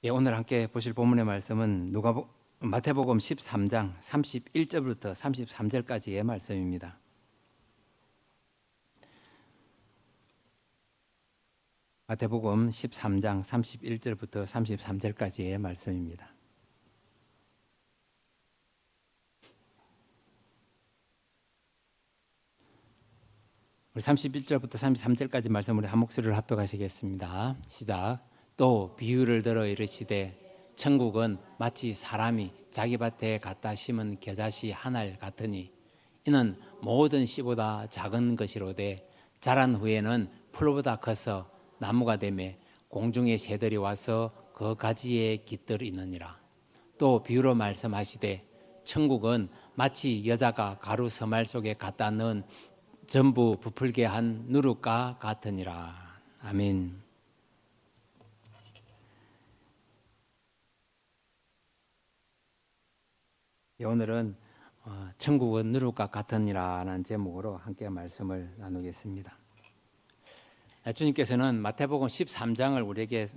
오늘 함께 보실 본문의 말씀은 마태복음 13장 31절부터 33절까지의 말씀입니다. 마태복음 13장 31절부터 33절까지의 말씀입니다. 우리 31절부터 33절까지 말씀 우리 한 목소리로 합독하시겠습니다. 시작. 또 비유를 들어 이르시되 천국은 마치 사람이 자기 밭에 갖다 심은 겨자씨 하나를 같으니 이는 모든 씨보다 작은 것이로되 자란 후에는 풀보다 커서 나무가 되매 공중의 새들이 와서 그 가지에 깃들이느니라. 또 비유로 말씀하시되 천국은 마치 여자가 가루 서말 속에 갖다 넣은 전부 부풀게 한 누룩과 같으니라. 아멘. 오늘은 천국은 누룩과 같으니라는 제목으로 함께 말씀을 나누겠습니다. 주님께서는 마태복음 13장을 우리에게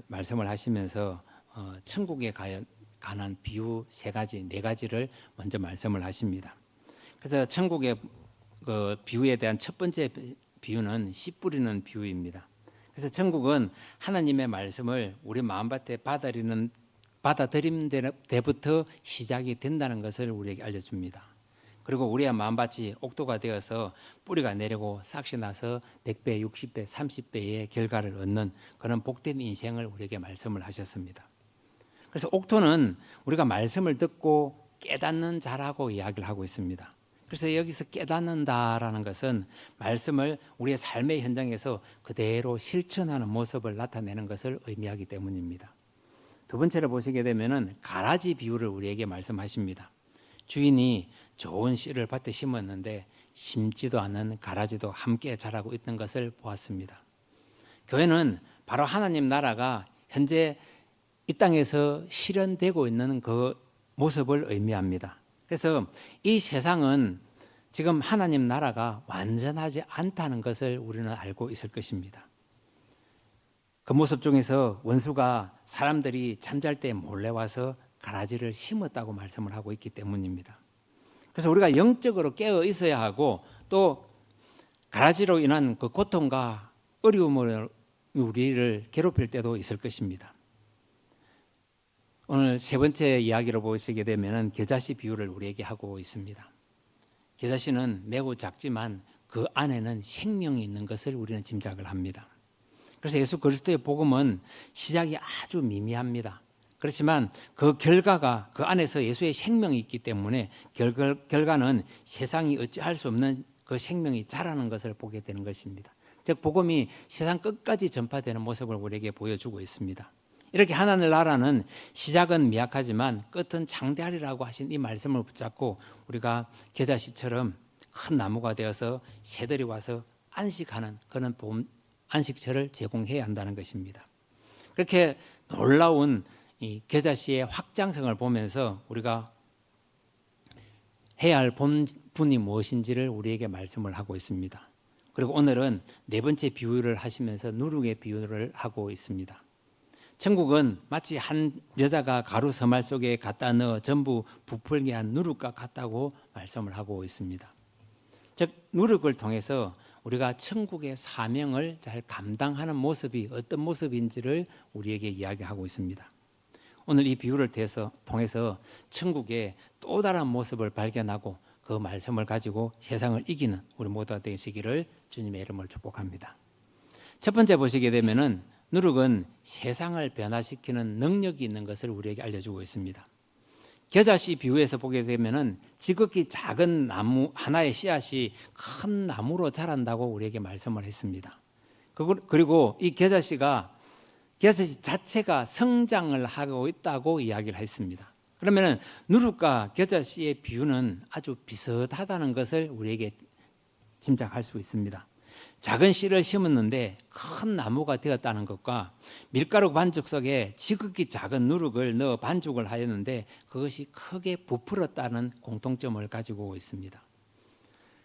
말씀을 하시면서 천국에 관한 비유 네 가지를 먼저 말씀을 하십니다. 그래서 천국의 비유에 대한 첫 번째 비유는 씨 뿌리는 비유입니다. 그래서 천국은 하나님의 말씀을 우리 마음밭에 받아들임 때부터 시작이 된다는 것을 우리에게 알려줍니다. 그리고 우리의 마음밭이 옥토가 되어서 뿌리가 내리고 싹이 나서 100배, 60배, 30배의 결과를 얻는 그런 복된 인생을 우리에게 말씀을 하셨습니다. 그래서 옥토는 우리가 말씀을 듣고 깨닫는 자라고 이야기를 하고 있습니다. 그래서 여기서 깨닫는다라는 것은 말씀을 우리의 삶의 현장에서 그대로 실천하는 모습을 나타내는 것을 의미하기 때문입니다. 두 번째로 보시게 되면은 가라지 비유를 우리에게 말씀하십니다. 주인이 좋은 씨를 밭에 심었는데 심지도 않은 가라지도 함께 자라고 있던 것을 보았습니다. 교회는 바로 하나님 나라가 현재 이 땅에서 실현되고 있는 그 모습을 의미합니다. 그래서 이 세상은 지금 하나님 나라가 완전하지 않다는 것을 우리는 알고 있을 것입니다. 그 모습 중에서 원수가 사람들이 잠잘 때 몰래 와서 가라지를 심었다고 말씀을 하고 있기 때문입니다. 그래서 우리가 영적으로 깨어 있어야 하고 또 가라지로 인한 그 고통과 어려움을 우리를 괴롭힐 때도 있을 것입니다. 오늘 세 번째 이야기로 보시게 되면 겨자씨 비유를 우리에게 하고 있습니다. 겨자씨는 매우 작지만 그 안에는 생명이 있는 것을 우리는 짐작을 합니다. 그래서 예수 그리스도의 복음은 시작이 아주 미미합니다. 그렇지만 그 결과가 그 안에서 예수의 생명이 있기 때문에 결과는 세상이 어찌할 수 없는 그 생명이 자라는 것을 보게 되는 것입니다. 즉 복음이 세상 끝까지 전파되는 모습을 우리에게 보여주고 있습니다. 이렇게 하나님 나라는 시작은 미약하지만 끝은 장대하리라고 하신 이 말씀을 붙잡고 우리가 겨자씨처럼 큰 나무가 되어서 새들이 와서 안식하는 그런 안식처를 제공해야 한다는 것입니다. 그렇게 놀라운 이 겨자씨의 확장성을 보면서 우리가 해야 할 본분이 무엇인지를 우리에게 말씀을 하고 있습니다. 그리고 오늘은 네 번째 비유를 하시면서 누룩의 비유를 하고 있습니다. 천국은 마치 한 여자가 가루 서말 속에 갖다 넣어 전부 부풀게 한 누룩과 같다고 말씀을 하고 있습니다. 즉 누룩을 통해서 우리가 천국의 사명을 잘 감당하는 모습이 어떤 모습인지를 우리에게 이야기하고 있습니다. 오늘 이 비유를 통해서 천국의 또 다른 모습을 발견하고 그 말씀을 가지고 세상을 이기는 우리 모두가 되시기를 주님의 이름으로 축복합니다. 첫 번째 보시게 되면은 누룩은 세상을 변화시키는 능력이 있는 것을 우리에게 알려주고 있습니다. 겨자씨 비유에서 보게 되면은 지극히 작은 나무 하나의 씨앗이 큰 나무로 자란다고 우리에게 말씀을 했습니다. 그리고 이 겨자씨 자체가 성장을 하고 있다고 이야기를 했습니다. 그러면은 누룩과 겨자씨의 비유는 아주 비슷하다는 것을 우리에게 짐작할 수 있습니다. 작은 씨를 심었는데 큰 나무가 되었다는 것과 밀가루 반죽 속에 지극히 작은 누룩을 넣어 반죽을 하였는데 그것이 크게 부풀었다는 공통점을 가지고 있습니다.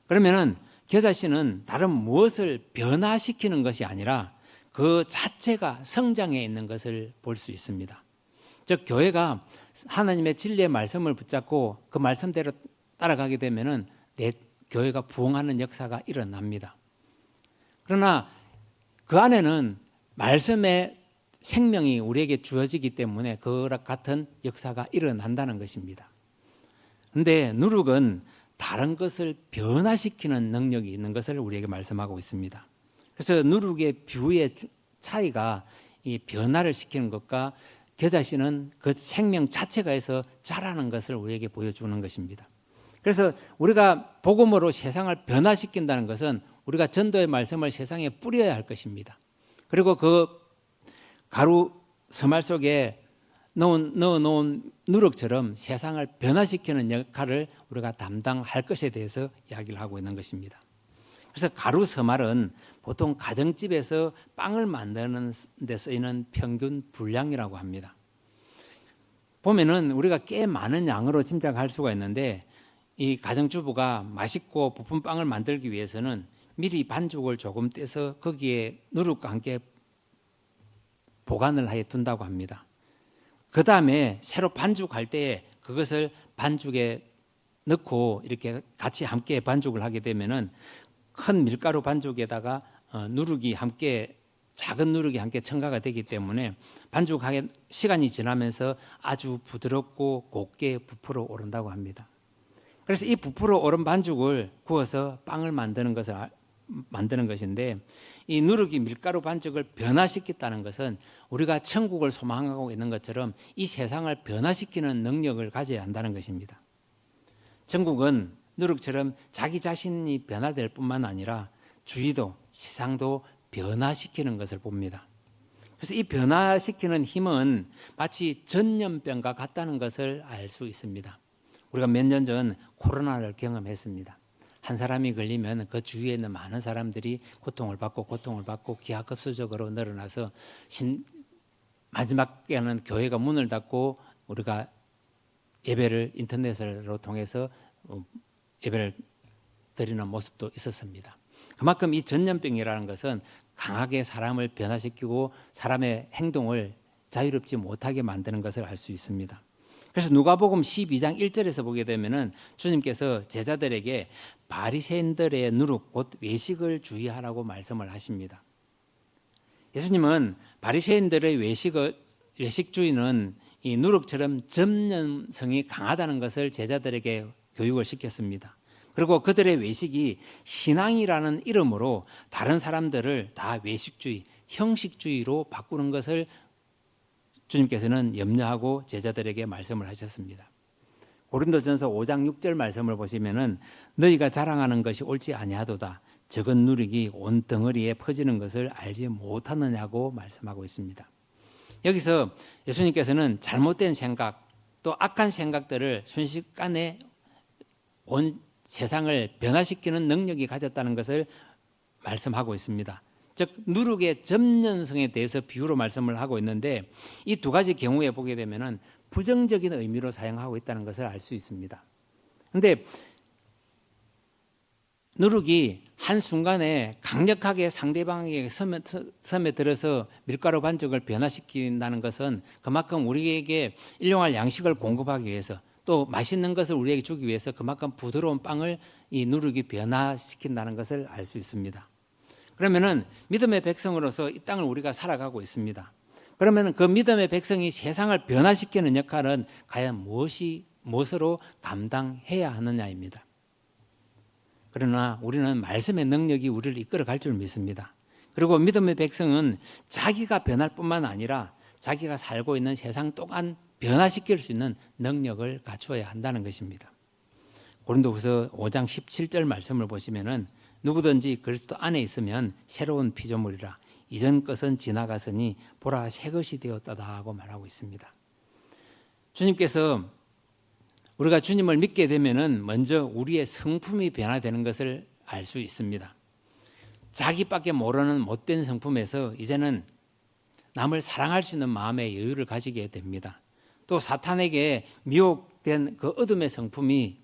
그러면은 겨자씨는 다른 무엇을 변화시키는 것이 아니라 그 자체가 성장해 있는 것을 볼 수 있습니다. 즉 교회가 하나님의 진리의 말씀을 붙잡고 그 말씀대로 따라가게 되면은 내 교회가 부흥하는 역사가 일어납니다. 그러나 그 안에는 말씀의 생명이 우리에게 주어지기 때문에 그와 같은 역사가 일어난다는 것입니다. 그런데 누룩은 다른 것을 변화시키는 능력이 있는 것을 우리에게 말씀하고 있습니다. 그래서 누룩의 비유의 차이가 이 변화를 시키는 것과 겨자씨는 그 생명 자체가 해서 자라는 것을 우리에게 보여주는 것입니다. 그래서 우리가 복음으로 세상을 변화시킨다는 것은 우리가 전도의 말씀을 세상에 뿌려야 할 것입니다. 그리고 그 가루 서말 속에 넣어놓은 누룩처럼 세상을 변화시키는 역할을 우리가 담당할 것에 대해서 이야기를 하고 있는 것입니다. 그래서 가루 서말은 보통 가정집에서 빵을 만드는 데 쓰이는 평균 분량이라고 합니다. 보면은 우리가 꽤 많은 양으로 짐작할 수가 있는데 이 가정주부가 맛있고 부푼 빵을 만들기 위해서는 미리 반죽을 조금 떼서 거기에 누룩과 함께 보관을 해 둔다고 합니다. 그 다음에 새로 반죽할 때 그것을 반죽에 넣고 이렇게 같이 함께 반죽을 하게 되면은 큰 밀가루 반죽에다가 누룩이 함께 작은 누룩이 함께 첨가가 되기 때문에 반죽하게 시간이 지나면서 아주 부드럽고 곱게 부풀어 오른다고 합니다. 그래서 이 부풀어 오른 반죽을 구워서 빵을 만드는 것인데 이 누룩이 밀가루 반죽을 변화시켰다는 것은 우리가 천국을 소망하고 있는 것처럼 이 세상을 변화시키는 능력을 가져야 한다는 것입니다. 천국은 누룩처럼 자기 자신이 변화될 뿐만 아니라 주위도 세상도 변화시키는 것을 봅니다. 그래서 이 변화시키는 힘은 마치 전염병과 같다는 것을 알 수 있습니다. 우리가 몇 년 전 코로나를 경험했습니다. 한 사람이 걸리면 그 주위에 있는 많은 사람들이 고통을 받고 기하급수적으로 늘어나서 마지막에는 교회가 문을 닫고 우리가 예배를 인터넷으로 통해서 예배를 드리는 모습도 있었습니다. 그만큼 이 전염병이라는 것은 강하게 사람을 변화시키고 사람의 행동을 자유롭지 못하게 만드는 것을 알 수 있습니다. 그래서 누가복음 12장 1절에서 보게 되면은 주님께서 제자들에게 바리새인들의 누룩 곧 외식을 주의하라고 말씀을 하십니다. 예수님은 바리새인들의 외식주의는 이 누룩처럼 전염성이 강하다는 것을 제자들에게 교육을 시켰습니다. 그리고 그들의 외식이 신앙이라는 이름으로 다른 사람들을 다 외식주의, 형식주의로 바꾸는 것을 주님께서는 염려하고 제자들에게 말씀을 하셨습니다. 고린도전서 5장 6절 말씀을 보시면은 너희가 자랑하는 것이 옳지 아니하도다. 적은 누룩이 온 덩어리에 퍼지는 것을 알지 못하느냐고 말씀하고 있습니다. 여기서 예수님께서는 잘못된 생각 또 악한 생각들을 순식간에 온 세상을 변화시키는 능력이 가졌다는 것을 말씀하고 있습니다. 즉 누룩의 점연성에 대해서 비유로 말씀을 하고 있는데 이 두 가지 경우에 보게 되면은 부정적인 의미로 사용하고 있다는 것을 알 수 있습니다. 그런데 누룩이 한순간에 강력하게 상대방에게 섬에 들어서 밀가루 반죽을 변화시킨다는 것은 그만큼 우리에게 일용할 양식을 공급하기 위해서 또 맛있는 것을 우리에게 주기 위해서 그만큼 부드러운 빵을 이 누룩이 변화시킨다는 것을 알 수 있습니다. 그러면은 믿음의 백성으로서 이 땅을 우리가 살아가고 있습니다. 그러면 그 믿음의 백성이 세상을 변화시키는 역할은 과연 무엇으로 감당해야 하느냐입니다. 그러나 우리는 말씀의 능력이 우리를 이끌어갈 줄 믿습니다. 그리고 믿음의 백성은 자기가 변할 뿐만 아니라 자기가 살고 있는 세상 또한 변화시킬 수 있는 능력을 갖추어야 한다는 것입니다. 고린도후서 5장 17절 말씀을 보시면은 누구든지 그리스도 안에 있으면 새로운 피조물이라 이전 것은 지나갔으니 보라 새 것이 되었다다 하고 말하고 있습니다. 주님께서 우리가 주님을 믿게 되면은 먼저 우리의 성품이 변화되는 것을 알 수 있습니다. 자기밖에 모르는 못된 성품에서 이제는 남을 사랑할 수 있는 마음의 여유를 가지게 됩니다. 또 사탄에게 미혹된 그 어둠의 성품이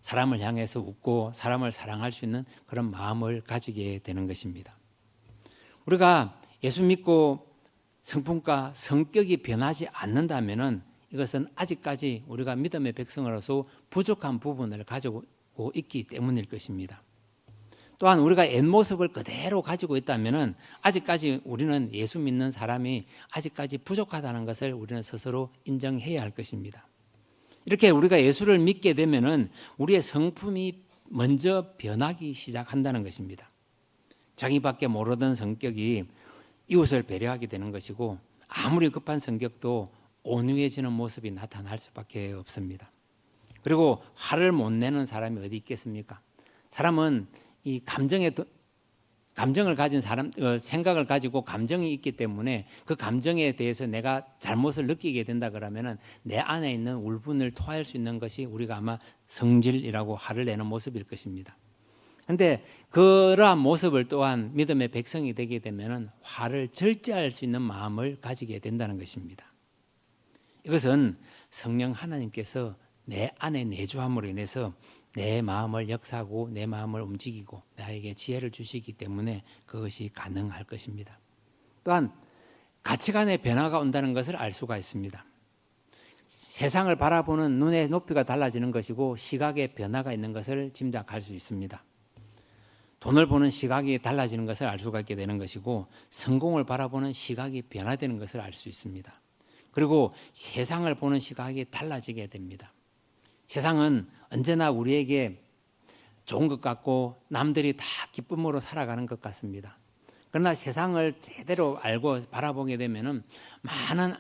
사람을 향해서 웃고 사람을 사랑할 수 있는 그런 마음을 가지게 되는 것입니다. 우리가 예수 믿고 성품과 성격이 변하지 않는다면은 이것은 아직까지 우리가 믿음의 백성으로서 부족한 부분을 가지고 있기 때문일 것입니다. 또한 우리가 옛 모습을 그대로 가지고 있다면은 아직까지 우리는 예수 믿는 사람이 아직까지 부족하다는 것을 우리는 스스로 인정해야 할 것입니다. 이렇게 우리가 예수를 믿게 되면은 우리의 성품이 먼저 변하기 시작한다는 것입니다. 자기밖에 모르던 성격이 이웃을 배려하게 되는 것이고, 아무리 급한 성격도 온유해지는 모습이 나타날 수밖에 없습니다. 그리고 화를 못 내는 사람이 어디 있겠습니까? 사람은 이 감정을 가진 사람, 생각을 가지고 감정이 있기 때문에 그 감정에 대해서 내가 잘못을 느끼게 된다 그러면은 내 안에 있는 울분을 토할 수 있는 것이 우리가 아마 성질이라고 화를 내는 모습일 것입니다. 그런데 그러한 모습을 또한 믿음의 백성이 되게 되면은 화를 절제할 수 있는 마음을 가지게 된다는 것입니다. 이것은 성령 하나님께서 내 안에 내주함으로 인해서 내 마음을 역사하고 내 마음을 움직이고 나에게 지혜를 주시기 때문에 그것이 가능할 것입니다. 또한 가치관의 변화가 온다는 것을 알 수가 있습니다. 세상을 바라보는 눈의 높이가 달라지는 것이고 시각의 변화가 있는 것을 짐작할 수 있습니다. 돈을 보는 시각이 달라지는 것을 알 수가 있게 되는 것이고 성공을 바라보는 시각이 변화되는 것을 알 수 있습니다. 그리고 세상을 보는 시각이 달라지게 됩니다. 세상은 언제나 우리에게 좋은 것 같고 남들이 다 기쁨으로 살아가는 것 같습니다. 그러나 세상을 제대로 알고 바라보게 되면은 많은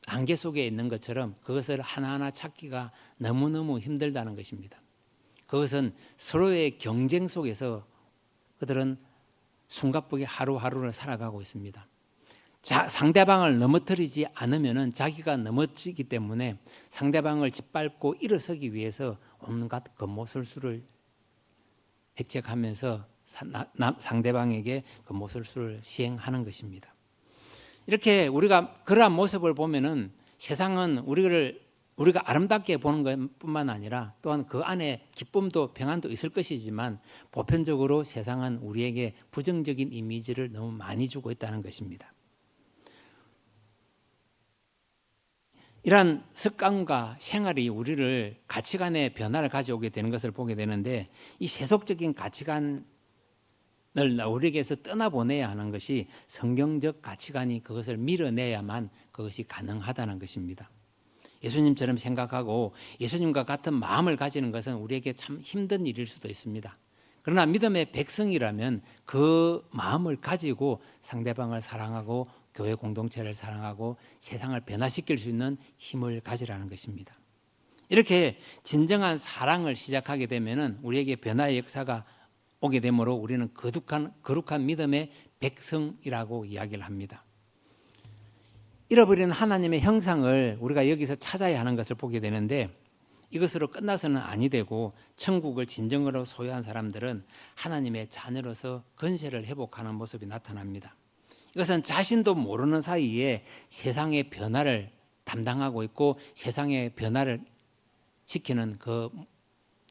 안개 속에 있는 것처럼 그것을 하나하나 찾기가 너무너무 힘들다는 것입니다. 그것은 서로의 경쟁 속에서 그들은 숨가쁘게 하루하루를 살아가고 있습니다. 상대방을 넘어뜨리지 않으면 자기가 넘어지기 때문에 상대방을 짓밟고 일어서기 위해서 온갖 겉모술수를 획책하면서 상대방에게 겉모술수를 시행하는 것입니다. 이렇게 우리가 그러한 모습을 보면은 세상은 우리가 아름답게 보는 것뿐만 아니라 또한 그 안에 기쁨도 평안도 있을 것이지만 보편적으로 세상은 우리에게 부정적인 이미지를 너무 많이 주고 있다는 것입니다. 이러한 습관과 생활이 우리를 가치관의 변화를 가져오게 되는 것을 보게 되는데 이 세속적인 가치관을 우리에게서 떠나보내야 하는 것이 성경적 가치관이 그것을 밀어내야만 그것이 가능하다는 것입니다. 예수님처럼 생각하고 예수님과 같은 마음을 가지는 것은 우리에게 참 힘든 일일 수도 있습니다. 그러나 믿음의 백성이라면 그 마음을 가지고 상대방을 사랑하고 교회 공동체를 사랑하고 세상을 변화시킬 수 있는 힘을 가지라는 것입니다. 이렇게 진정한 사랑을 시작하게 되면 우리에게 변화의 역사가 오게 되므로 우리는 거룩한 믿음의 백성이라고 이야기를 합니다. 잃어버린 하나님의 형상을 우리가 여기서 찾아야 하는 것을 보게 되는데 이것으로 끝나서는 아니 되고 천국을 진정으로 소유한 사람들은 하나님의 자녀로서 건세를 회복하는 모습이 나타납니다. 이것은 자신도 모르는 사이에 세상의 변화를 담당하고 있고 세상의 변화를 시키는 그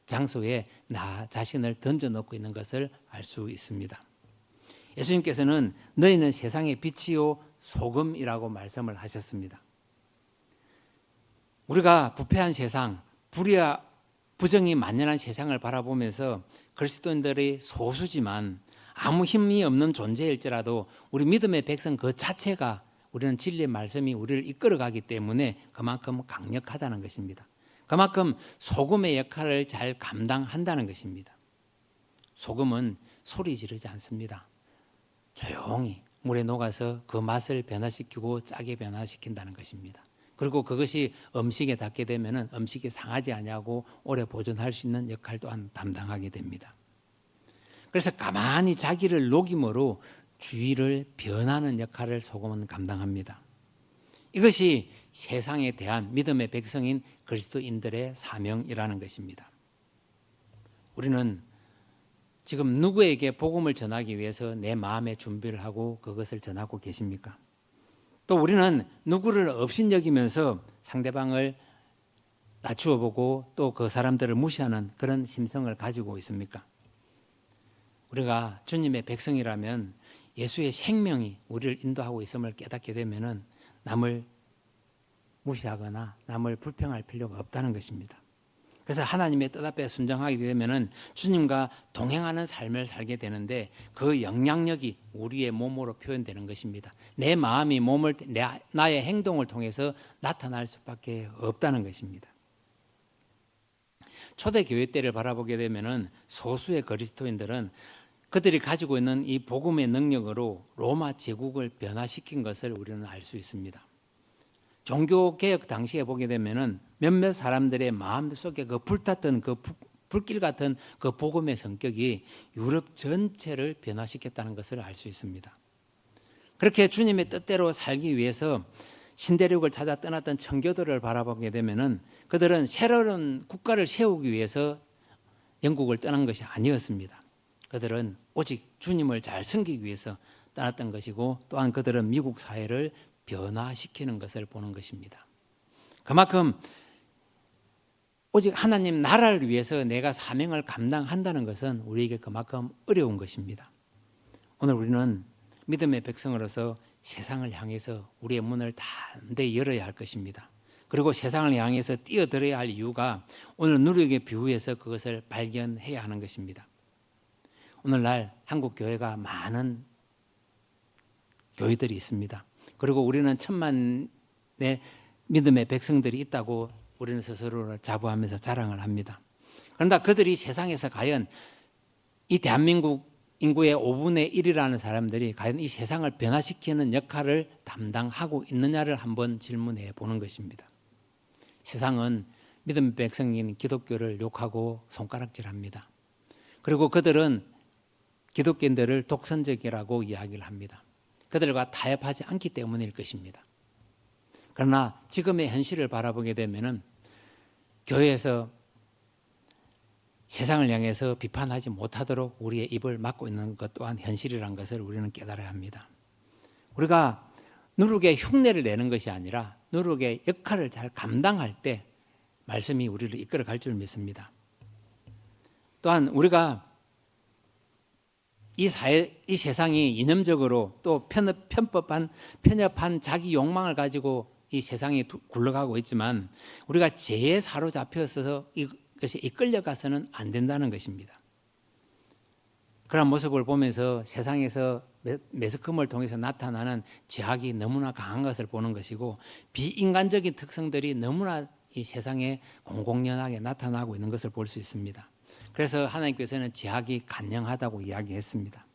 장소에 나 자신을 던져놓고 있는 것을 알 수 있습니다. 예수님께서는 너희는 세상의 빛이요 소금이라고 말씀을 하셨습니다. 우리가 부패한 세상, 불의와 부정이 만연한 세상을 바라보면서 그리스도인들이 소수지만 아무 힘이 없는 존재일지라도 우리 믿음의 백성 그 자체가 우리는 진리의 말씀이 우리를 이끌어가기 때문에 그만큼 강력하다는 것입니다. 그만큼 소금의 역할을 잘 감당한다는 것입니다. 소금은 소리 지르지 않습니다. 조용히 물에 녹아서 그 맛을 변화시키고 짜게 변화시킨다는 것입니다. 그리고 그것이 음식에 닿게 되면 음식이 상하지 아니하고 오래 보존할 수 있는 역할 또한 담당하게 됩니다. 그래서 가만히 자기를 녹임으로 주위를 변하는 역할을 소금은 감당합니다. 이것이 세상에 대한 믿음의 백성인 그리스도인들의 사명이라는 것입니다. 우리는 지금 누구에게 복음을 전하기 위해서 내 마음의 준비를 하고 그것을 전하고 계십니까? 또 우리는 누구를 업신여기면서 상대방을 낮추어 보고 또 그 사람들을 무시하는 그런 심성을 가지고 있습니까? 우리가 주님의 백성이라면 예수의 생명이 우리를 인도하고 있음을 깨닫게 되면은 남을 무시하거나 남을 불평할 필요가 없다는 것입니다. 그래서 하나님의 뜻 앞에 순종하게 되면은 주님과 동행하는 삶을 살게 되는데 그 영향력이 우리의 몸으로 표현되는 것입니다. 내 마음이 나의 행동을 통해서 나타날 수밖에 없다는 것입니다. 초대 교회 때를 바라보게 되면은 소수의 그리스도인들은 그들이 가지고 있는 이 복음의 능력으로 로마 제국을 변화시킨 것을 우리는 알 수 있습니다. 종교개혁 당시에 보게 되면은 몇몇 사람들의 마음속에 그 불탔던 그 불길 같은 그 복음의 성격이 유럽 전체를 변화시켰다는 것을 알 수 있습니다. 그렇게 주님의 뜻대로 살기 위해서 신대륙을 찾아 떠났던 청교도를 바라보게 되면은 그들은 새로운 국가를 세우기 위해서 영국을 떠난 것이 아니었습니다. 그들은 오직 주님을 잘 섬기기 위해서 떠났던 것이고 또한 그들은 미국 사회를 변화시키는 것을 보는 것입니다. 그만큼 오직 하나님 나라를 위해서 내가 사명을 감당한다는 것은 우리에게 그만큼 어려운 것입니다. 오늘 우리는 믿음의 백성으로서 세상을 향해서 우리의 문을 담대히 열어야 할 것입니다. 그리고 세상을 향해서 뛰어들어야 할 이유가 오늘 누룩의 비유에서 그것을 발견해야 하는 것입니다. 오늘날 한국 교회가 많은 교회들이 있습니다. 그리고 우리는 천만의 믿음의 백성들이 있다고 우리는 스스로를 자부하면서 자랑을 합니다. 그런데 그들이 세상에서 과연 이 대한민국 인구의 5분의 1이라는 사람들이 과연 이 세상을 변화시키는 역할을 담당하고 있느냐를 한번 질문해 보는 것입니다. 세상은 믿음의 백성인 기독교를 욕하고 손가락질합니다. 그리고 그들은 기독교인들을 독선적이라고 이야기를 합니다. 그들과 타협하지 않기 때문일 것입니다. 그러나 지금의 현실을 바라보게 되면은 교회에서 세상을 향해서 비판하지 못하도록 우리의 입을 막고 있는 것 또한 현실이라는 것을 우리는 깨달아야 합니다. 우리가 누룩의 흉내를 내는 것이 아니라 누룩의 역할을 잘 감당할 때 말씀이 우리를 이끌어 갈 줄 믿습니다. 또한 우리가 이 세상이 이념적으로 또 편협한 자기 욕망을 가지고 이 세상이 굴러가고 있지만 우리가 죄에 사로잡혀서 이것이 이끌려가서는 안 된다는 것입니다. 그런 모습을 보면서 세상에서 매스컴을 통해서 나타나는 죄악이 너무나 강한 것을 보는 것이고 비인간적인 특성들이 너무나 이 세상에 공공연하게 나타나고 있는 것을 볼 수 있습니다. 그래서 하나님께서는 죄악이 간영하다고 이야기했습니다.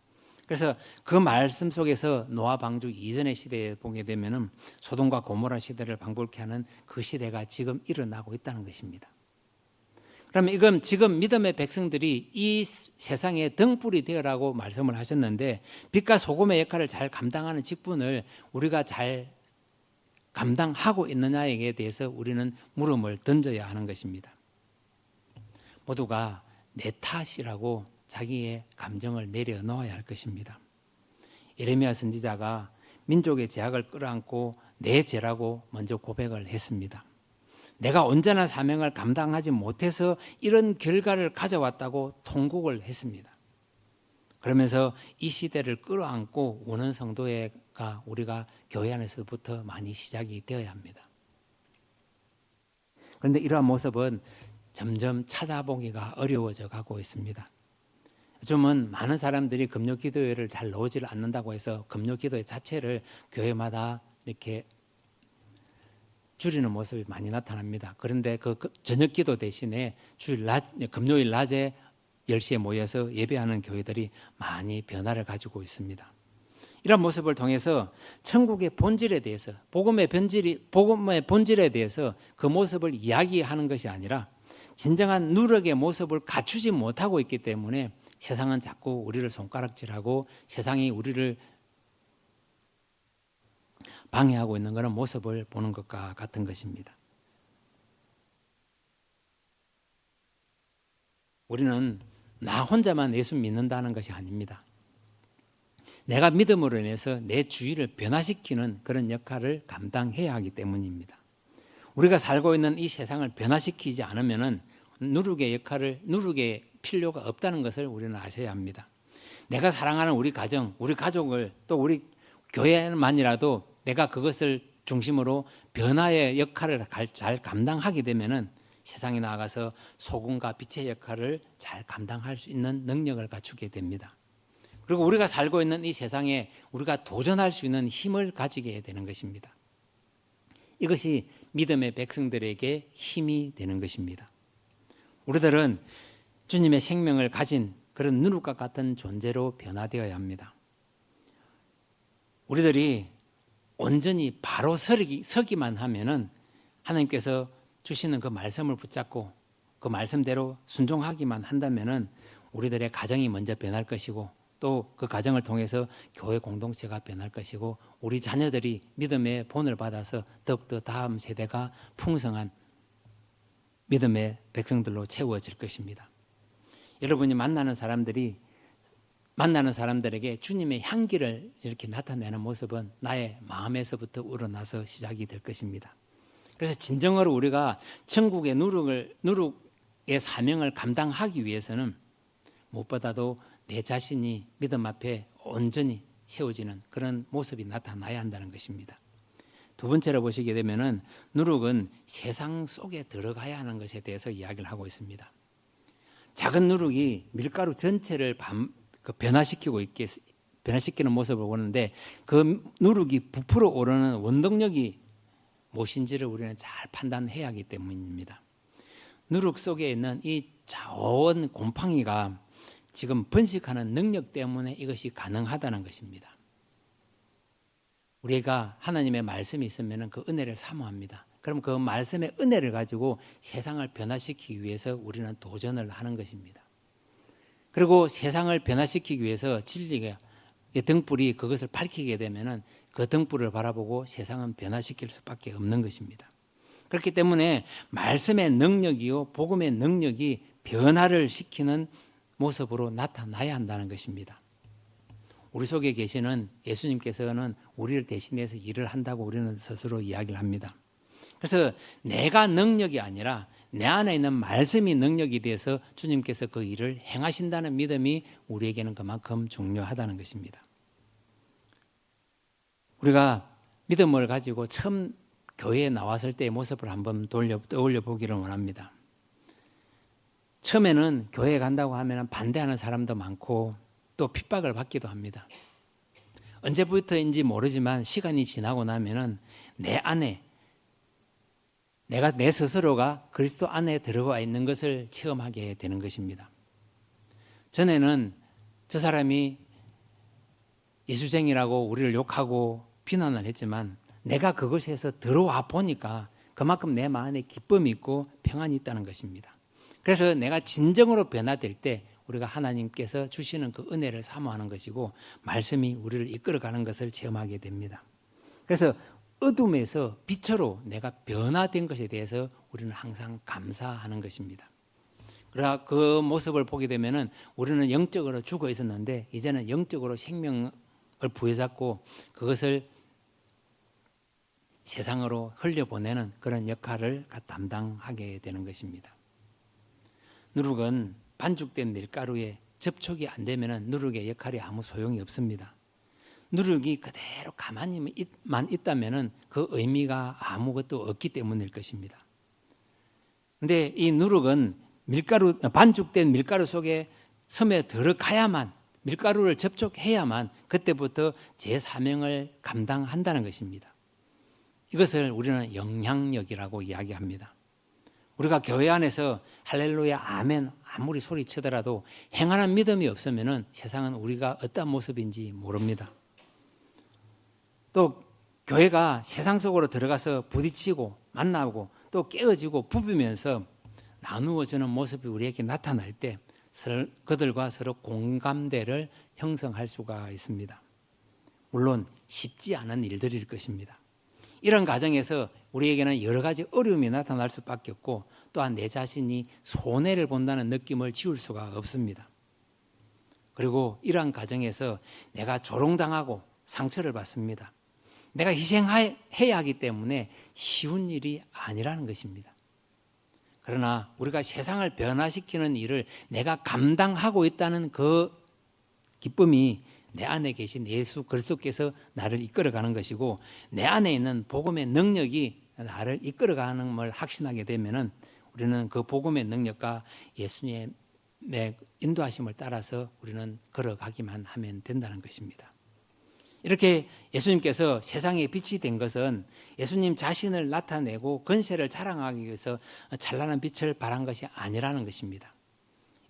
그래서 그 말씀 속에서 노아 방주 이전의 시대에 보게 되면은 소돔과 고모라 시대를 방불케 하는 그 시대가 지금 일어나고 있다는 것입니다. 그러면 이건 지금 믿음의 백성들이 이 세상의 등불이 되어라고 말씀을 하셨는데 빛과 소금의 역할을 잘 감당하는 직분을 우리가 잘 감당하고 있느냐에 대해서 우리는 물음을 던져야 하는 것입니다. 모두가 내 탓이라고 자기의 감정을 내려놓아야 할 것입니다. 예레미야 선지자가 민족의 죄악을 끌어안고 내 죄라고 먼저 고백을 했습니다. 내가 온전한 사명을 감당하지 못해서 이런 결과를 가져왔다고 통곡을 했습니다. 그러면서 이 시대를 끌어안고 오는 성도가 우리가 교회 안에서부터 많이 시작이 되어야 합니다. 그런데 이러한 모습은 점점 찾아보기가 어려워져 가고 있습니다. 요즘은 많은 사람들이 금요 기도회를 잘 나오지를 않는다고 해서 금요 기도회 자체를 교회마다 이렇게 줄이는 모습이 많이 나타납니다. 그런데 그 저녁 기도 대신에 금요일 낮에 10시에 모여서 예배하는 교회들이 많이 변화를 가지고 있습니다. 이런 모습을 통해서 천국의 본질에 대해서 복음의 본질에 대해서 그 모습을 이야기하는 것이 아니라 진정한 누룩의 모습을 갖추지 못하고 있기 때문에 세상은 자꾸 우리를 손가락질하고 세상이 우리를 방해하고 있는 그런 모습을 보는 것과 같은 것입니다. 우리는 나 혼자만 예수 믿는다는 것이 아닙니다. 내가 믿음으로 인해서 내 주위를 변화시키는 그런 역할을 감당해야 하기 때문입니다. 우리가 살고 있는 이 세상을 변화시키지 않으면 누룩의 필요가 없다는 것을 우리는 아셔야 합니다. 내가 사랑하는 우리 가정, 우리 가족을 또 우리 교회만이라도 내가 그것을 중심으로 변화의 역할을 잘 감당하게 되면은 세상에 나가서 소금과 빛의 역할을 잘 감당할 수 있는 능력을 갖추게 됩니다. 그리고 우리가 살고 있는 이 세상에 우리가 도전할 수 있는 힘을 가지게 되는 것입니다. 이것이 믿음의 백성들에게 힘이 되는 것입니다. 우리들은 주님의 생명을 가진 그런 누룩과 같은 존재로 변화되어야 합니다. 우리들이 온전히 바로 서기만 하면은 하나님께서 주시는 그 말씀을 붙잡고 그 말씀대로 순종하기만 한다면은 우리들의 가정이 먼저 변할 것이고 또 그 가정을 통해서 교회 공동체가 변할 것이고 우리 자녀들이 믿음의 본을 받아서 더욱더 다음 세대가 풍성한 믿음의 백성들로 채워질 것입니다. 여러분이 만나는 사람들에게 주님의 향기를 이렇게 나타내는 모습은 나의 마음에서부터 우러나서 시작이 될 것입니다. 그래서 진정으로 우리가 천국의 누룩의 사명을 감당하기 위해서는 무엇보다도 내 자신이 믿음 앞에 온전히 세워지는 그런 모습이 나타나야 한다는 것입니다. 두 번째로 보시게 되면은 누룩은 세상 속에 들어가야 하는 것에 대해서 이야기를 하고 있습니다. 작은 누룩이 밀가루 전체를 변화시키는 모습을 보는데 그 누룩이 부풀어 오르는 원동력이 무엇인지를 우리는 잘 판단해야 하기 때문입니다. 누룩 속에 있는 이 자원 곰팡이가 지금 번식하는 능력 때문에 이것이 가능하다는 것입니다. 우리가 하나님의 말씀이 있으면 그 은혜를 사모합니다. 그럼 그 말씀의 은혜를 가지고 세상을 변화시키기 위해서 우리는 도전을 하는 것입니다. 그리고 세상을 변화시키기 위해서 진리의 등불이 그것을 밝히게 되면은 그 등불을 바라보고 세상은 변화시킬 수밖에 없는 것입니다. 그렇기 때문에 말씀의 능력이요 복음의 능력이 변화를 시키는 모습으로 나타나야 한다는 것입니다. 우리 속에 계시는 예수님께서는 우리를 대신해서 일을 한다고 우리는 스스로 이야기를 합니다. 그래서 내가 능력이 아니라 내 안에 있는 말씀이 능력이 돼서 주님께서 그 일을 행하신다는 믿음이 우리에게는 그만큼 중요하다는 것입니다. 우리가 믿음을 가지고 처음 교회에 나왔을 때의 모습을 한번 떠올려 보기를 원합니다. 처음에는 교회에 간다고 하면 반대하는 사람도 많고 또 핍박을 받기도 합니다. 언제부터인지 모르지만 시간이 지나고 나면은 내 안에 내 스스로가 그리스도 안에 들어가 있는 것을 체험하게 되는 것입니다. 전에는 저 사람이 예수쟁이라고 우리를 욕하고 비난을 했지만 내가 그것에서 들어와 보니까 그만큼 내 마음에 기쁨이 있고 평안이 있다는 것입니다. 그래서 내가 진정으로 변화될 때 우리가 하나님께서 주시는 그 은혜를 사모하는 것이고 말씀이 우리를 이끌어가는 것을 체험하게 됩니다. 그래서 어둠에서 빛으로 내가 변화된 것에 대해서 우리는 항상 감사하는 것입니다. 그러나 그 모습을 보게 되면은 우리는 영적으로 죽어 있었는데 이제는 영적으로 생명을 부여잡고 그것을 세상으로 흘려보내는 그런 역할을 담당하게 되는 것입니다. 누룩은 반죽된 밀가루에 접촉이 안 되면 누룩의 역할이 아무 소용이 없습니다. 누룩이 그대로 가만히만 있다면 그 의미가 아무것도 없기 때문일 것입니다. 그런데 이 누룩은 반죽된 밀가루 속에 섬에 들어가야만 밀가루를 접촉해야만 그때부터 제 사명을 감당한다는 것입니다. 이것을 우리는 영향력이라고 이야기합니다. 우리가 교회 안에서 할렐루야 아멘 아무리 소리치더라도 행하는 믿음이 없으면 세상은 우리가 어떤 모습인지 모릅니다. 또 교회가 세상 속으로 들어가서 부딪히고 만나고 또 깨어지고 부비면서 나누어지는 모습이 우리에게 나타날 때 그들과 서로 공감대를 형성할 수가 있습니다. 물론 쉽지 않은 일들일 것입니다. 이런 과정에서 우리에게는 여러 가지 어려움이 나타날 수밖에 없고 또한 내 자신이 손해를 본다는 느낌을 지울 수가 없습니다. 그리고 이러한 과정에서 내가 조롱당하고 상처를 받습니다. 내가 희생해야 하기 때문에 쉬운 일이 아니라는 것입니다. 그러나 우리가 세상을 변화시키는 일을 내가 감당하고 있다는 그 기쁨이 내 안에 계신 예수 그리스도께서 나를 이끌어가는 것이고, 내 안에 있는 복음의 능력이 나를 이끌어가는 걸 확신하게 되면은 우리는 그 복음의 능력과 예수님의 인도하심을 따라서 우리는 걸어가기만 하면 된다는 것입니다. 이렇게 예수님께서 세상에 빛이 된 것은 예수님 자신을 나타내고 권세를 자랑하기 위해서 찬란한 빛을 발한 것이 아니라는 것입니다.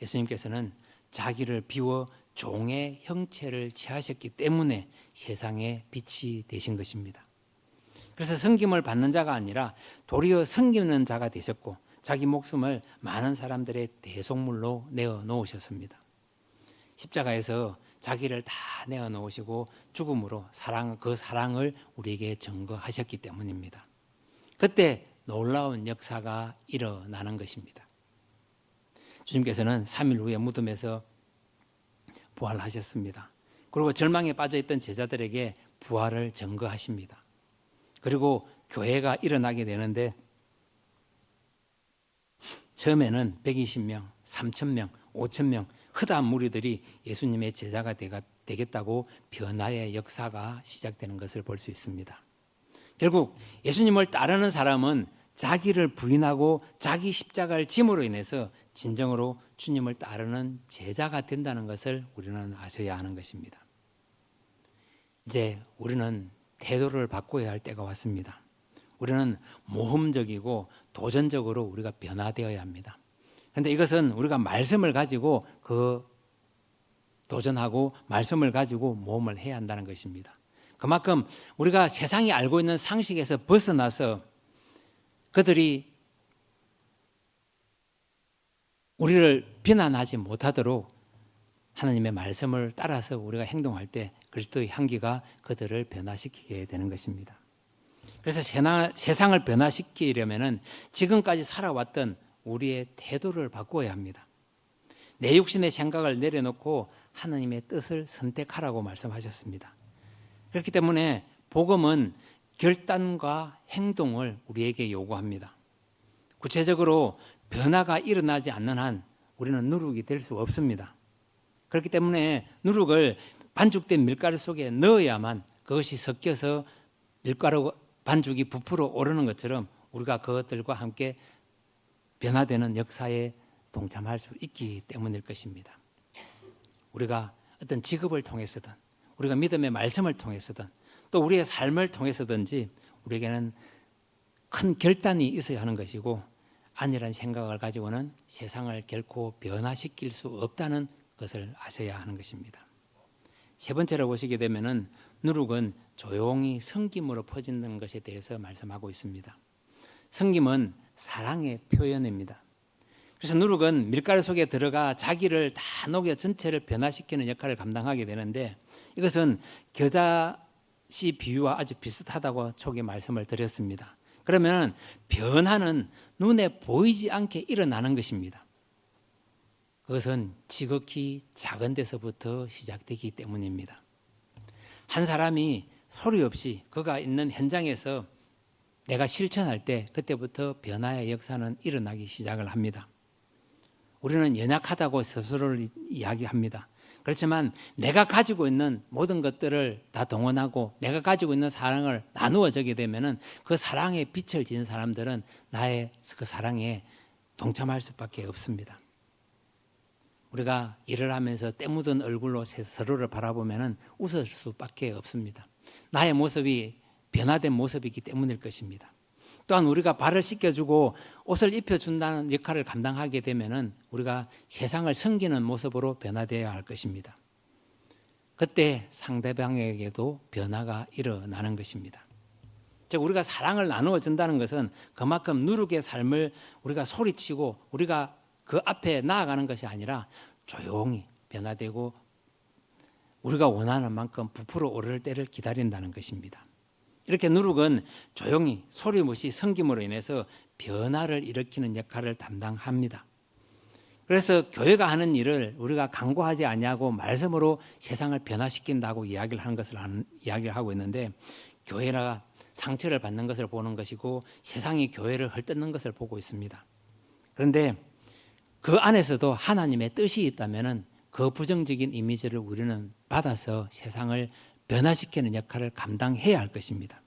예수님께서는 자기를 비워 종의 형체를 취하셨기 때문에 세상에 빛이 되신 것입니다. 그래서 섬김을 받는 자가 아니라 도리어 섬기는 자가 되셨고, 자기 목숨을 많은 사람들의 대속물로 내어 놓으셨습니다. 십자가에서 자기를 다 내어 놓으시고 죽음으로 그 사랑을 우리에게 증거하셨기 때문입니다. 그때 놀라운 역사가 일어나는 것입니다. 주님께서는 3일 후에 무덤에서 부활하셨습니다. 그리고 절망에 빠져있던 제자들에게 부활을 증거하십니다. 그리고 교회가 일어나게 되는데, 처음에는 120명, 3,000명, 5,000명 흔한 무리들이 예수님의 제자가 되겠다고 변화의 역사가 시작되는 것을 볼 수 있습니다. 결국 예수님을 따르는 사람은 자기를 부인하고 자기 십자가를 짐으로 인해서 진정으로 주님을 따르는 제자가 된다는 것을 우리는 아셔야 하는 것입니다. 이제 우리는 태도를 바꿔야 할 때가 왔습니다. 우리는 모험적이고 도전적으로 우리가 변화되어야 합니다. 그런데 이것은 우리가 말씀을 가지고 도전하고 말씀을 가지고 모험을 해야 한다는 것입니다. 그만큼 우리가 세상이 알고 있는 상식에서 벗어나서 그들이 우리를 비난하지 못하도록 하나님의 말씀을 따라서 우리가 행동할 때 그리스도의 향기가 그들을 변화시키게 되는 것입니다. 그래서 세상을 변화시키려면 지금까지 살아왔던 우리의 태도를 바꿔야 합니다. 내 육신의 생각을 내려놓고 하나님의 뜻을 선택하라고 말씀하셨습니다. 그렇기 때문에 복음은 결단과 행동을 우리에게 요구합니다. 구체적으로 변화가 일어나지 않는 한 우리는 누룩이 될 수 없습니다. 그렇기 때문에 누룩을 반죽된 밀가루 속에 넣어야만 그것이 섞여서 밀가루 반죽이 부풀어 오르는 것처럼 우리가 그것들과 함께 변화되는 역사에 동참할 수 있기 때문일 것입니다. 우리가 어떤 직업을 통해서든 우리가 믿음의 말씀을 통해서든 또 우리의 삶을 통해서든지 우리에게는 큰 결단이 있어야 하는 것이고, 아니란 생각을 가지고는 세상을 결코 변화시킬 수 없다는 것을 아셔야 하는 것입니다. 세 번째로 보시게 되면은 누룩은 조용히 섬김으로 퍼지는 것에 대해서 말씀하고 있습니다. 섬김은 사랑의 표현입니다. 그래서 누룩은 밀가루 속에 들어가 자기를 다 녹여 전체를 변화시키는 역할을 감당하게 되는데, 이것은 겨자씨 비유와 아주 비슷하다고 초기에 말씀을 드렸습니다. 그러면 변화는 눈에 보이지 않게 일어나는 것입니다. 그것은 지극히 작은 데서부터 시작되기 때문입니다. 한 사람이 소리 없이 그가 있는 현장에서 내가 실천할 때 그때부터 변화의 역사는 일어나기 시작을 합니다. 우리는 연약하다고 스스로를 이야기합니다. 그렇지만 내가 가지고 있는 모든 것들을 다 동원하고 내가 가지고 있는 사랑을 나누어 주게 되면은 그 사랑의 빛을 지닌 사람들은 나의 그 사랑에 동참할 수밖에 없습니다. 우리가 일을 하면서 때 묻은 얼굴로 서로를 바라보면은 웃을 수밖에 없습니다. 나의 모습이 변화된 모습이기 때문일 것입니다. 또한 우리가 발을 씻겨주고 옷을 입혀준다는 역할을 감당하게 되면은 우리가 세상을 섬기는 모습으로 변화되어야 할 것입니다. 그때 상대방에게도 변화가 일어나는 것입니다. 즉 우리가 사랑을 나누어 준다는 것은 그만큼 누룩의 삶을 우리가 소리치고 우리가 그 앞에 나아가는 것이 아니라 조용히 변화되고 우리가 원하는 만큼 부풀어 오를 때를 기다린다는 것입니다. 이렇게 누룩은 조용히 소리 없이 섬김으로 인해서 변화를 일으키는 역할을 담당합니다. 그래서 교회가 하는 일을 우리가 강구하지 아니하고 말씀으로 세상을 변화시킨다고 이야기를 하고 있는데, 교회가 상처를 받는 것을 보는 것이고 세상이 교회를 헐뜯는 것을 보고 있습니다. 그런데 그 안에서도 하나님의 뜻이 있다면 그 부정적인 이미지를 우리는 받아서 세상을 변화시키는 역할을 감당해야 할 것입니다.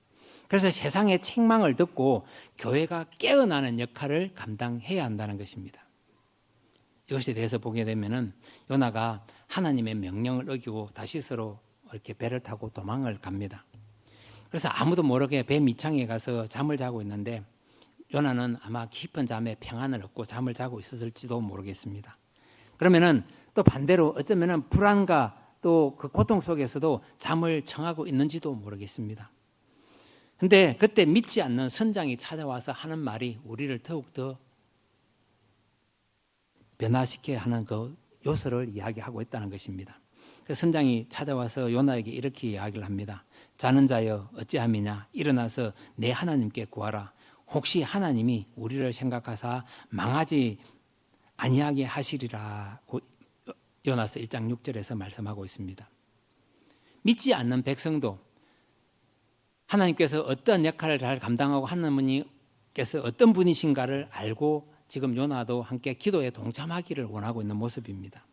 그래서 세상의 책망을 듣고 교회가 깨어나는 역할을 감당해야 한다는 것입니다. 이것에 대해서 보게 되면은 요나가 하나님의 명령을 어기고 다시스로 이렇게 배를 타고 도망을 갑니다. 그래서 아무도 모르게 배 밑창에 가서 잠을 자고 있는데 요나는 아마 깊은 잠에 평안을 얻고 잠을 자고 있었을지도 모르겠습니다. 그러면은 또 반대로 어쩌면은 불안과 또 그 고통 속에서도 잠을 청하고 있는지도 모르겠습니다. 근데 그때 믿지 않는 선장이 찾아와서 하는 말이 우리를 더욱더 변화시켜야 하는 그 요소를 이야기하고 있다는 것입니다. 그래서 선장이 찾아와서 요나에게 이렇게 이야기를 합니다. 자는 자여 어찌함이냐, 일어나서 내 하나님께 구하라. 혹시 하나님이 우리를 생각하사 망하지 아니하게 하시리라고 요나서 1장 6절에서 말씀하고 있습니다. 믿지 않는 백성도 하나님께서 어떤 역할을 잘 감당하고 하나님께서 어떤 분이신가를 알고 지금 요나도 함께 기도에 동참하기를 원하고 있는 모습입니다.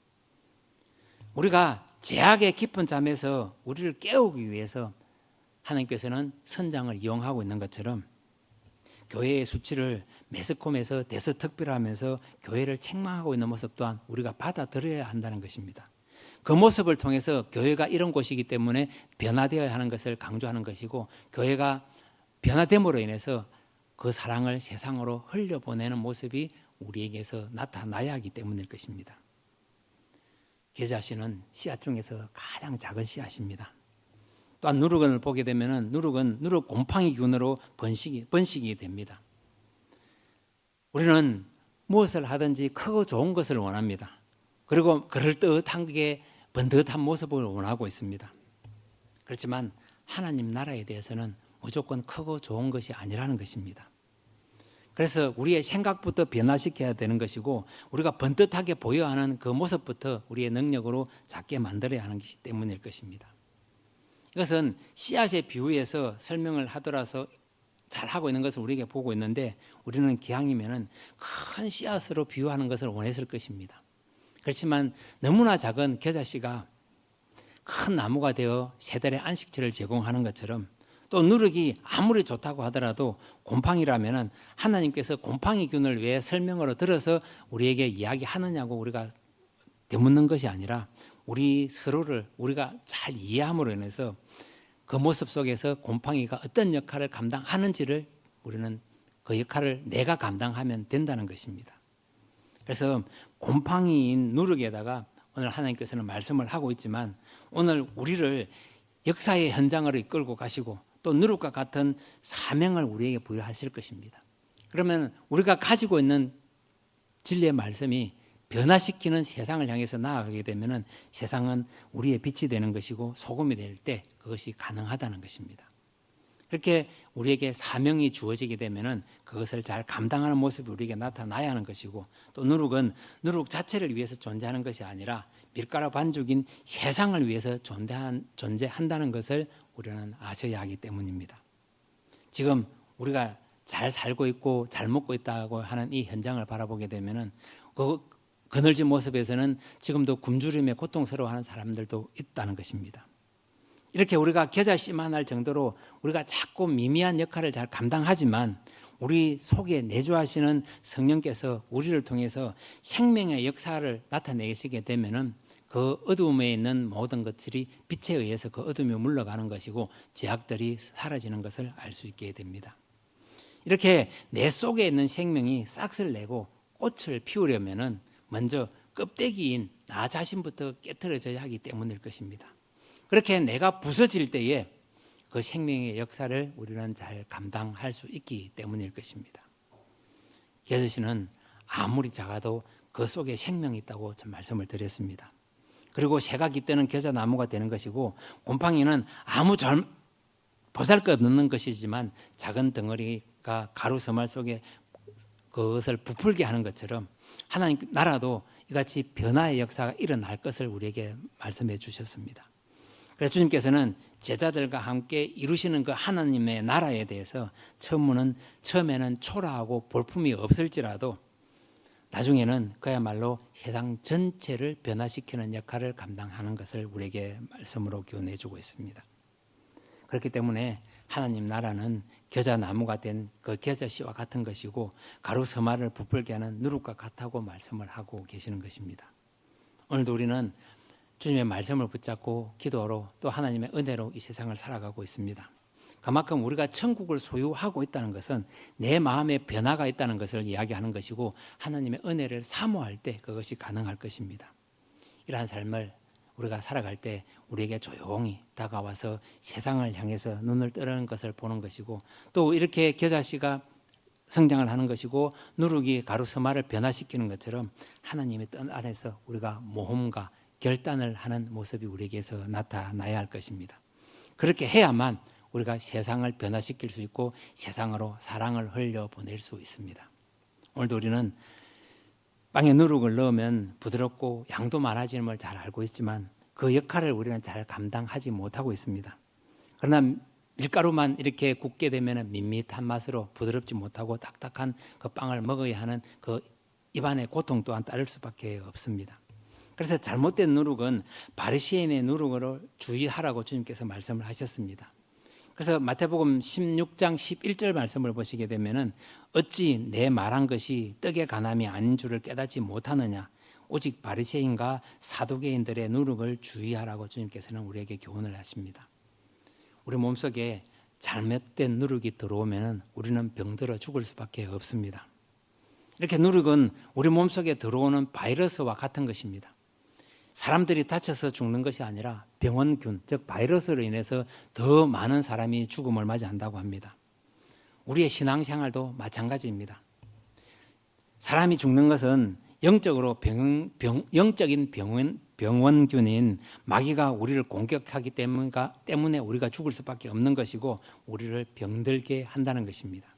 우리가 제약의 깊은 잠에서 우리를 깨우기 위해서 하나님께서는 선장을 이용하고 있는 것처럼 교회의 수치를 매스컴에서 대서특별하면서 교회를 책망하고 있는 모습 또한 우리가 받아들여야 한다는 것입니다. 그 모습을 통해서 교회가 이런 곳이기 때문에 변화되어야 하는 것을 강조하는 것이고 교회가 변화됨으로 인해서 그 사랑을 세상으로 흘려보내는 모습이 우리에게서 나타나야 하기 때문일 것입니다. 계자씨는 씨앗 중에서 가장 작은 씨앗입니다. 또한 누룩을 보게 되면 누룩은 누룩 곰팡이 균으로 번식이 됩니다. 우리는 무엇을 하든지 크고 좋은 것을 원합니다. 그리고 그럴듯한 게 번듯한 모습을 원하고 있습니다. 그렇지만 하나님 나라에 대해서는 무조건 크고 좋은 것이 아니라는 것입니다. 그래서 우리의 생각부터 변화시켜야 되는 것이고 우리가 번듯하게 보여야 하는 그 모습부터 우리의 능력으로 작게 만들어야 하는 것이기 때문일 것입니다. 이것은 씨앗의 비유에서 설명을 하더라도 잘 하고 있는 것을 우리에게 보고 있는데 우리는 기왕이면은 큰 씨앗으로 비유하는 것을 원했을 것입니다. 그렇지만 너무나 작은 겨자씨가 큰 나무가 되어 새들의 안식처를 제공하는 것처럼 또 누룩이 아무리 좋다고 하더라도 곰팡이라면은 하나님께서 곰팡이균을 왜 설명으로 들어서 우리에게 이야기하느냐고 우리가 되묻는 것이 아니라 우리 서로를 우리가 잘 이해함으로 인해서 그 모습 속에서 곰팡이가 어떤 역할을 감당하는지를 우리는 그 역할을 내가 감당하면 된다는 것입니다. 그래서 곰팡이인 누룩에다가 오늘 하나님께서는 말씀을 하고 있지만 오늘 우리를 역사의 현장으로 이끌고 가시고 또 누룩과 같은 사명을 우리에게 부여하실 것입니다. 그러면 우리가 가지고 있는 진리의 말씀이 변화시키는 세상을 향해서 나아가게 되면 세상은 우리의 빛이 되는 것이고 소금이 될 때 그것이 가능하다는 것입니다. 그렇게 우리에게 사명이 주어지게 되면 그것을 잘 감당하는 모습이 우리에게 나타나야 하는 것이고 또 누룩은 누룩 자체를 위해서 존재하는 것이 아니라 밀가루 반죽인 세상을 위해서 존재한다는 것을 우리는 아셔야 하기 때문입니다. 지금 우리가 잘 살고 있고 잘 먹고 있다고 하는 이 현장을 바라보게 되면 그 그늘진 모습에서는 지금도 굶주림에 고통스러워하는 사람들도 있다는 것입니다. 이렇게 우리가 겨자씨만 할 정도로 우리가 자꾸 미미한 역할을 잘 감당하지만 우리 속에 내주하시는 성령께서 우리를 통해서 생명의 역사를 나타내시게 되면은 그 어두움에 있는 모든 것들이 빛에 의해서 그 어둠이 물러가는 것이고 제약들이 사라지는 것을 알 수 있게 됩니다. 이렇게 내 속에 있는 생명이 싹을 내고 꽃을 피우려면은 먼저 껍데기인 나 자신부터 깨트려져야 하기 때문일 것입니다. 그렇게 내가 부서질 때에 그 생명의 역사를 우리는 잘 감당할 수 있기 때문일 것입니다. 겨자씨는 아무리 작아도 그 속에 생명이 있다고 좀 말씀을 드렸습니다. 그리고 새가 깃드는 겨자나무가 되는 것이고 곰팡이는 아무 보잘것없는 것이지만 작은 덩어리가 가루 서말 속에 그것을 부풀게 하는 것처럼 하나님 나라도 이같이 변화의 역사가 일어날 것을 우리에게 말씀해 주셨습니다. 그래서 주님께서는 제자들과 함께 이루시는 그 하나님의 나라에 대해서 처음에는 초라하고 볼품이 없을지라도 나중에는 그야말로 세상 전체를 변화시키는 역할을 감당하는 것을 우리에게 말씀으로 교훈해 주고 있습니다. 그렇기 때문에 하나님 나라는 겨자나무가 된 그 겨자씨와 같은 것이고 가루 서말을 부풀게 하는 누룩과 같다고 말씀을 하고 계시는 것입니다. 오늘도 우리는 주님의 말씀을 붙잡고 기도로 또 하나님의 은혜로 이 세상을 살아가고 있습니다. 그만큼 우리가 천국을 소유하고 있다는 것은 내 마음에 변화가 있다는 것을 이야기하는 것이고 하나님의 은혜를 사모할 때 그것이 가능할 것입니다. 이러한 삶을 우리가 살아갈 때 우리에게 조용히 다가와서 세상을 향해서 눈을 뜨는 것을 보는 것이고 또 이렇게 겨자씨가 성장을 하는 것이고 누룩이 가루 서말을 변화시키는 것처럼 하나님의 뜻 안에서 우리가 모험과 결단을 하는 모습이 우리에게서 나타나야 할 것입니다. 그렇게 해야만 우리가 세상을 변화시킬 수 있고 세상으로 사랑을 흘려보낼 수 있습니다. 오늘도 우리는 빵에 누룩을 넣으면 부드럽고 양도 많아지는 걸 잘 알고 있지만 그 역할을 우리는 잘 감당하지 못하고 있습니다. 그러나 밀가루만 이렇게 굽게 되면 밋밋한 맛으로 부드럽지 못하고 딱딱한 그 빵을 먹어야 하는 그 입안의 고통 또한 따를 수밖에 없습니다. 그래서 잘못된 누룩은 바리새인의 누룩으로 주의하라고 주님께서 말씀을 하셨습니다. 그래서 마태복음 16장 11절 말씀을 보시게 되면은 어찌 내 말한 것이 떡의 간함이 아닌 줄을 깨닫지 못하느냐 오직 바리새인과 사두개인들의 누룩을 주의하라고 주님께서는 우리에게 교훈을 하십니다. 우리 몸속에 잘못된 누룩이 들어오면은 우리는 병들어 죽을 수밖에 없습니다. 이렇게 누룩은 우리 몸속에 들어오는 바이러스와 같은 것입니다. 사람들이 다쳐서 죽는 것이 아니라 병원균, 즉 바이러스로 인해서 더 많은 사람이 죽음을 맞이한다고 합니다. 우리의 신앙생활도 마찬가지입니다. 사람이 죽는 것은 영적으로 영적인 병원균인 마귀가 우리를 공격하기 때문에 우리가 죽을 수밖에 없는 것이고 우리를 병들게 한다는 것입니다.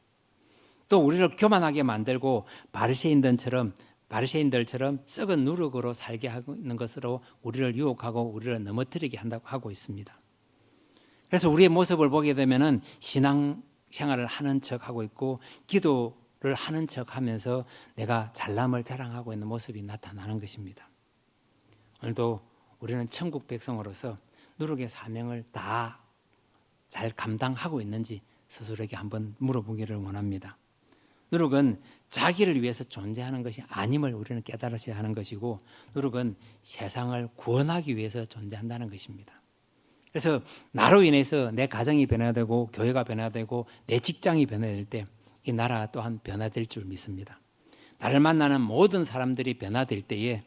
또 우리를 교만하게 만들고 바리새인들처럼 썩은 누룩으로 살게 하는 것으로 우리를 유혹하고 우리를 넘어뜨리게 한다고 하고 있습니다. 그래서 우리의 모습을 보게 되면은 신앙생활을 하는 척하고 있고 기도를 하는 척하면서 내가 잘남을 자랑하고 있는 모습이 나타나는 것입니다. 오늘도 우리는 천국 백성으로서 누룩의 사명을 다 잘 감당하고 있는지 스스로에게 한번 물어보기를 원합니다. 누룩은 자기를 위해서 존재하는 것이 아님을 우리는 깨달으셔야 하는 것이고 누룩은 세상을 구원하기 위해서 존재한다는 것입니다. 그래서 나로 인해서 내 가정이 변화되고 교회가 변화되고 내 직장이 변화될 때 이 나라 또한 변화될 줄 믿습니다. 나를 만나는 모든 사람들이 변화될 때에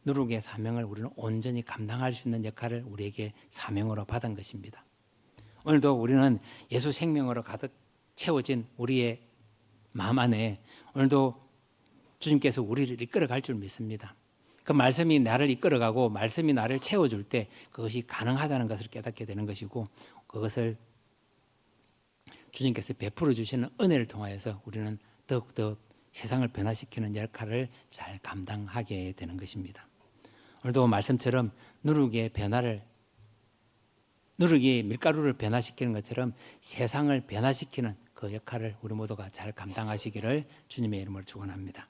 누룩의 사명을 우리는 온전히 감당할 수 있는 역할을 우리에게 사명으로 받은 것입니다. 오늘도 우리는 예수 생명으로 가득 채워진 우리의 마음 안에 오늘도 주님께서 우리를 이끌어갈 줄 믿습니다. 그 말씀이 나를 이끌어가고 말씀이 나를 채워줄 때 그것이 가능하다는 것을 깨닫게 되는 것이고 그것을 주님께서 베풀어 주시는 은혜를 통하여서 우리는 더욱더 세상을 변화시키는 역할을 잘 감당하게 되는 것입니다. 오늘도 말씀처럼 누룩이 밀가루를 변화시키는 것처럼 세상을 변화시키는 그 역할을 우리 모두가 잘 감당하시기를 주님의 이름으로 축원합니다.